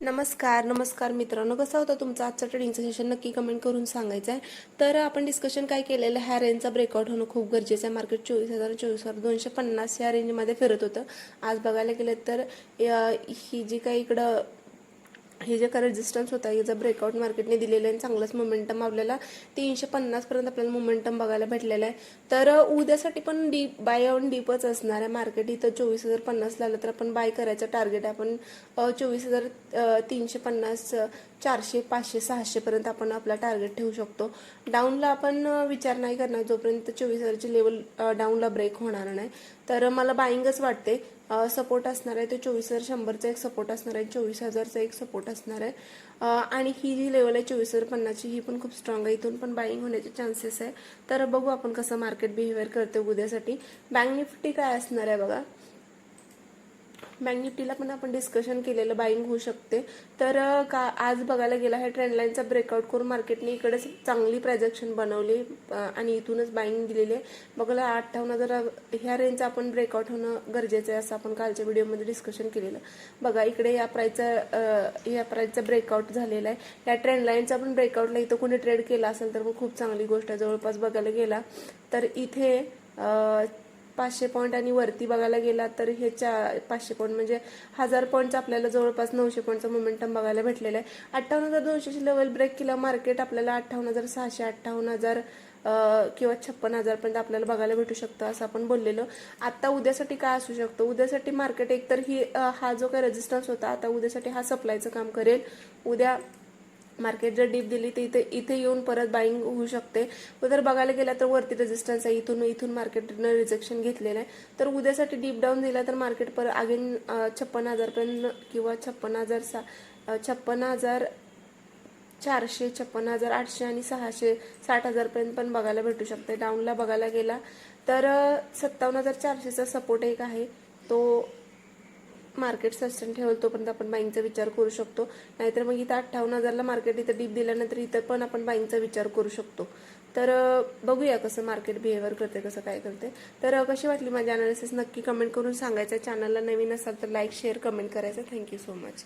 नमस्कार मित्रांनो, कसा होता तुमचा आजचा ट्रेडिंगचं सेशन नक्की कमेंट करून सांगायचं आहे. तर आपण डिस्कशन काय केलेलं, ह्या रेंजचा ब्रेकआउट होणं खूप गरजेचं आहे. मार्केट 24,000-24,250 या रेंजमध्ये फिरत होतं. आज बघायला गेलं तर ही जी काही इकडं हे जे काय रेजिस्टन्स होता, याचा ब्रेकआउट मार्केटने दिलेलं आहे. चांगलाच मोमेंटम आपल्याला 350 पर्यंत आपल्याला मोमेंटम बघायला भेटलेला आहे. तर उद्यासाठी पण डीप बाय ऑन डीपच असणार आहे. मार्केट इथं 24,050 आलं तर आपण बाय करायचं टार्गेट आहे. आपण 24,350, 400, 500, 600 पर्यंत आपण आपला टार्गेट ठेवू शकतो. डाऊनला आपण विचार नाही करणार जोपर्यंत 24,000ची लेवल डाऊनला ब्रेक होणार नाही. तर मला बाईंगच वाटते. सपोर्ट असणार आहे तो 24,100चा एक सपोर्ट असणार आहे, 24,000चा एक सपोर्ट असणार आहे. आणि ही जी लेवल आहे 24,050ची, ही पण खूप स्ट्रॉंग आहे. इथून पण बाईंग होण्याचे चान्सेस आहे. तर बघू आपण कसं मार्केट बिहेवियर करते उद्यासाठी. बँक निफ्टी काय असणार आहे बघा. बँक निफ्टीला पण आपण डिस्कशन केलेलं, बाईंग होऊ शकते. तर आज बघायला गेला ह्या ट्रेंडलाईनचा ब्रेकआउट करून मार्केटने इकडे चांगली प्रायजेक्शन बनवली आणि इथूनच बाईंग दिलेली आहे. बघायला 58,000 ह्या रेंजचा आपण ब्रेकआउट होणं गरजेचं आहे, असं आपण कालच्या व्हिडिओमध्ये डिस्कशन केलेलं. बघा इकडे या प्राईसचा ब्रेकआउट झालेला आहे. या ट्रेंडलाईनचा पण ब्रेकआउटला इथं कोणी ट्रेड केला असेल तर मग खूप चांगली गोष्ट आहे. जवळपास बघायला गेला तर इथे 500 पॉईंट आणि वरती बघायला गेला तर हे 500 पॉईंट म्हणजे 1000 पॉईंटचा आपल्याला जवळपास 900 पॉईंटचा मोमेंटम बघायला भेटलेला आहे. 58,200ची लेवल ब्रेक केला मार्केट आपल्याला 58,600, 58,000 किंवा 56,000 पर्यंत आपल्याला बघायला भेटू शकतं, असं आपण बोललेलो. आता उद्यासाठी काय असू शकतं, उद्यासाठी मार्केट एकतर हा जो काही रेजिस्टन्स होता, आता उद्यासाठी हा सप्लायचं काम करेल. उद्या मार्केट जर डीप दिली तर इथे येऊन परत बाईंग होऊ शकते. जर बघायला गेला तर वरती रेजिस्टन्स आहे, इथून मार्केटनं रिजेक्शन घेतलेलं आहे. तर उद्यासाठी डीप डाऊन दिला तर मार्केट परत अगेन 56,000 पर्यंत किंवा 56,400, 56,800 आणि 60,000 पर्यंत पण बघायला भेटू शकते. डाऊनला बघायला गेला तर 57,400चा सपोर्ट एक आहे, तो मार्केट सस्टेन ठेवल तोपर्यंत आपण बाईंगचा विचार करू शकतो. नाहीतर मग इथं 58,000ला मार्केट इथं डीप दिल्यानंतर इथं पण आपण बाईंगचा विचार करू शकतो. तर बघूया कसं मार्केट बिहेवियर करते, कसं काय करते. तर कशी वाटली माझी अनालिसिस नक्की कमेंट करून सांगायचं. चॅनलला नवीन असाल तर लाईक, शेअर, कमेंट करायचं. Thank you so much.